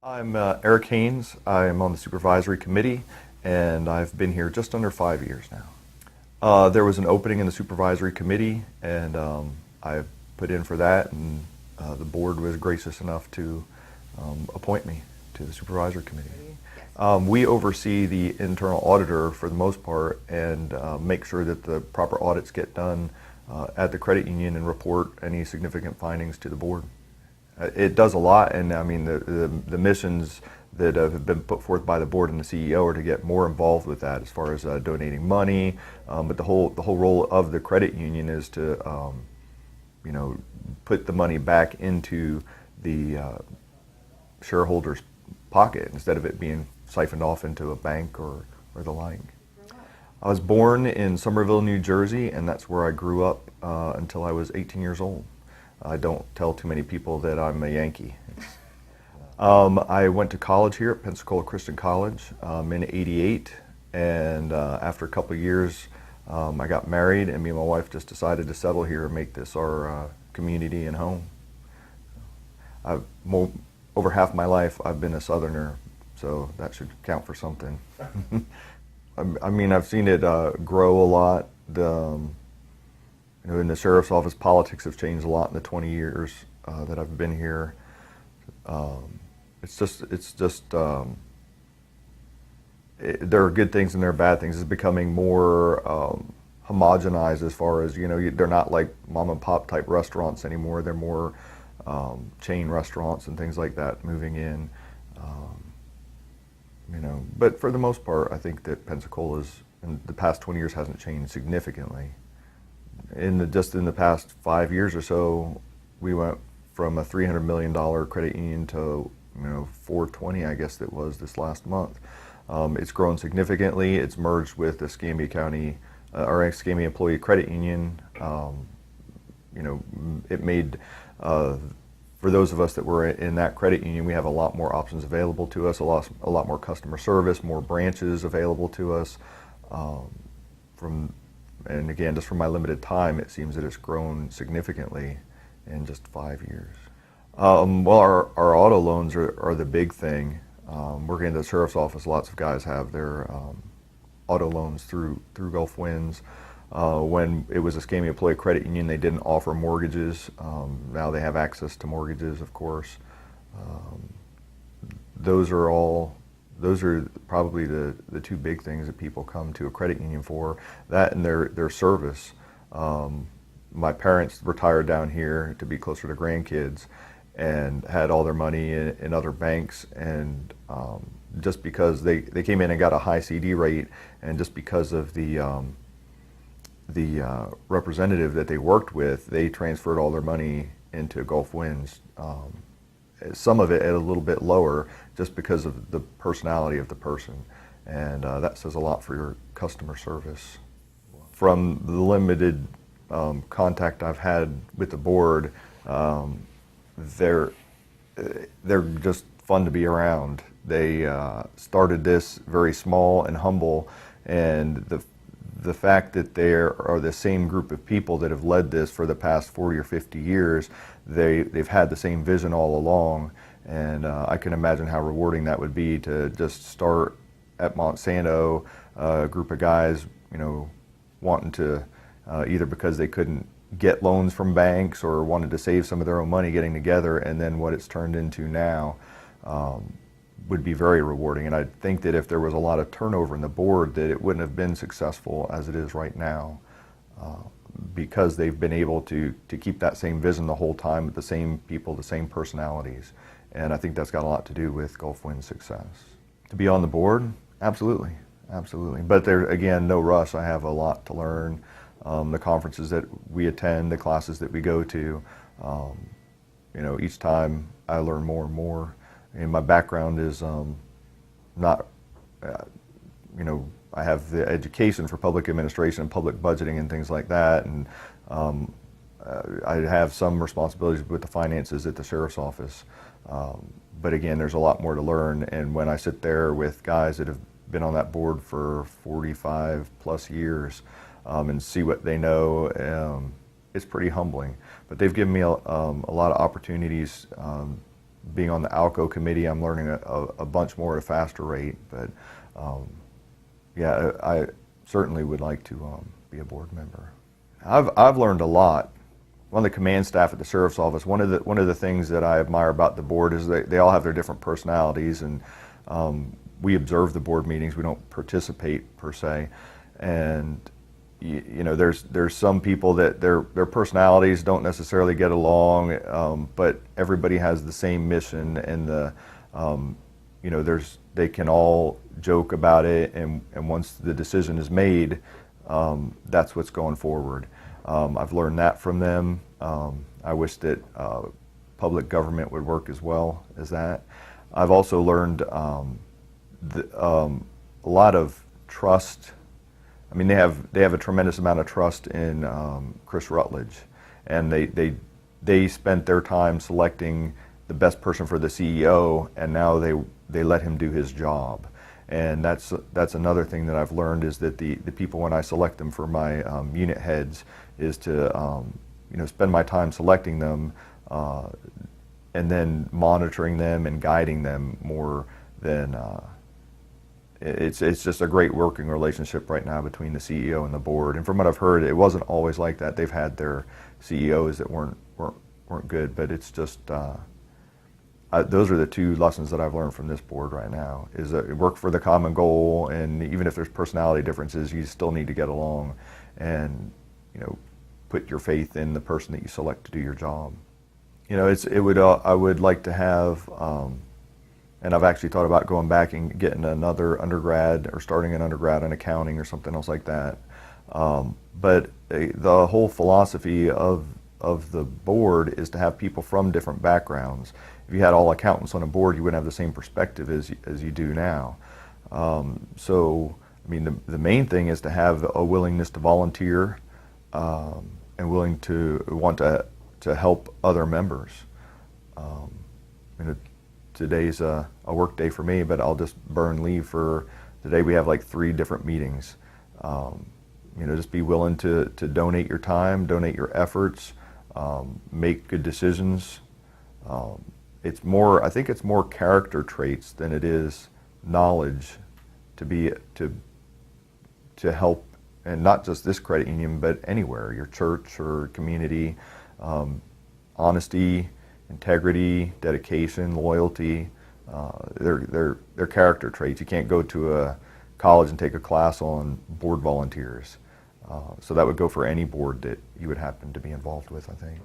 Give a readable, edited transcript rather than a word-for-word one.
I'm Eric Haines. I am on the supervisory committee, and I've been here just under 5 years now. There was an opening in the supervisory committee, and I put in for that, and the board was gracious enough to appoint me to the supervisory committee. We oversee the internal auditor for the most part and make sure that the proper audits get done at the credit union and report any significant findings to the board. It does a lot, and I mean the missions that have been put forth by the board and the CEO are to get more involved with that as far as donating money. But the whole role of the credit union is to put the money back into the shareholders' pocket instead of it being siphoned off into a bank or the like. I was born in Somerville, New Jersey, and that's where I grew up until I was 18 years old. I don't tell too many people that I'm a Yankee. I went to college here at Pensacola Christian College in '88, and after a couple of years I got married, and me and my wife just decided to settle here and make this our community and home. Over half my life I've been a Southerner, so that should count for something. I mean, I've seen it grow a lot. In the sheriff's office, politics have changed a lot in the 20 years that I've been here. There are good things and there are bad things. It's becoming more homogenized as far as, they're not like mom and pop type restaurants anymore. They're more chain restaurants and things like that moving in. But for the most part, I think that Pensacola's in the past 20 years hasn't changed significantly. Just in the past 5 years or so, we went from a $300 million credit union to 420, I guess it was this last month. It's grown significantly. It's merged with the Escambia County or Escambia Employee Credit Union. It made for those of us that were in that credit union, we have a lot more options available to us, a lot more customer service, more branches available to us. And again, just from my limited time, it seems that it's grown significantly in just 5 years. Well, our auto loans are the big thing. Working in the sheriff's office, lots of guys have their auto loans through Gulf Winds. When it was a Escambia Employee Credit Union, they didn't offer mortgages. Now they have access to mortgages, of course. Those are probably the two big things that people come to a credit union for, that and their service. My parents retired down here to be closer to grandkids and had all their money in other banks, and just because they came in and got a high CD rate, and just because of the representative that they worked with, they transferred all their money into Gulf Winds. Some of it at a little bit lower just because of the personality of the person, and that says a lot for your customer service. From the limited contact I've had with the board, they're just fun to be around. They started this very small and humble, and the fact that they are the same group of people that have led this for the past 40 or 50 years, they've had the same vision all along, and I can imagine how rewarding that would be to just start at Monsanto, a group of guys, wanting to either because they couldn't get loans from banks or wanted to save some of their own money, getting together, and then what it's turned into now would be very rewarding. And I think that if there was a lot of turnover in the board, that it wouldn't have been successful as it is right now, because they've been able to keep that same vision the whole time with the same people, the same personalities. And I think that's got a lot to do with Gulf Wind's success. To be on the board, absolutely, absolutely. But there, again, no rush. I have a lot to learn. The conferences that we attend, the classes that we go to, each time I learn more and more. And my background is not, I have the education for public administration and public budgeting and things like that, and I have some responsibilities with the finances at the sheriff's office. But again, there's a lot more to learn, and when I sit there with guys that have been on that board for 45 plus years and see what they know, it's pretty humbling. But they've given me a lot of opportunities being on the ALCO committee, I'm learning a bunch more at a faster rate. But yeah, I certainly would like to be a board member. I've learned a lot. On the command staff at the sheriff's office, one of the things that I admire about the board is they all have their different personalities, and we observe the board meetings. We don't participate per se, and you know, there's some people that their personalities don't necessarily get along, but everybody has the same mission, and you know, they can all joke about it, and once the decision is made, that's what's going forward. I've learned that from them. I wish that public government would work as well as that. I've also learned a lot of trust. I mean, they have a tremendous amount of trust in Chris Rutledge, and they spent their time selecting the best person for the CEO, and now they let him do his job. And that's another thing that I've learned, is that the people, when I select them for my unit heads, is to you know, spend my time selecting them and then monitoring them and guiding them more than it's just a great working relationship right now between the CEO and the board. And from what I've heard, it wasn't always like that. They've had their CEOs that weren't good, but it's just those are the two lessons that I've learned from this board right now, is work for the common goal, and even if there's personality differences, you still need to get along and, you know, put your faith in the person that you select to do your job. You know, I would like to have, and I've actually thought about going back and getting another undergrad or starting an undergrad in accounting or something else like that. But the whole philosophy of the board is to have people from different backgrounds. If you had all accountants on a board, you wouldn't have the same perspective as you do now. So, I mean, the main thing is to have a willingness to volunteer and willing to want to help other members. You know, today's a work day for me, but I'll just burn leave for today. We have like 3 different meetings. You know, just be willing to donate your time, donate your efforts, make good decisions. I think it's more character traits than it is knowledge to help, and not just this credit union, but anywhere, your church or community. Honesty, integrity, dedication, loyalty, they're character traits. You can't go to a college and take a class on board volunteers. So that would go for any board that you would happen to be involved with, I think.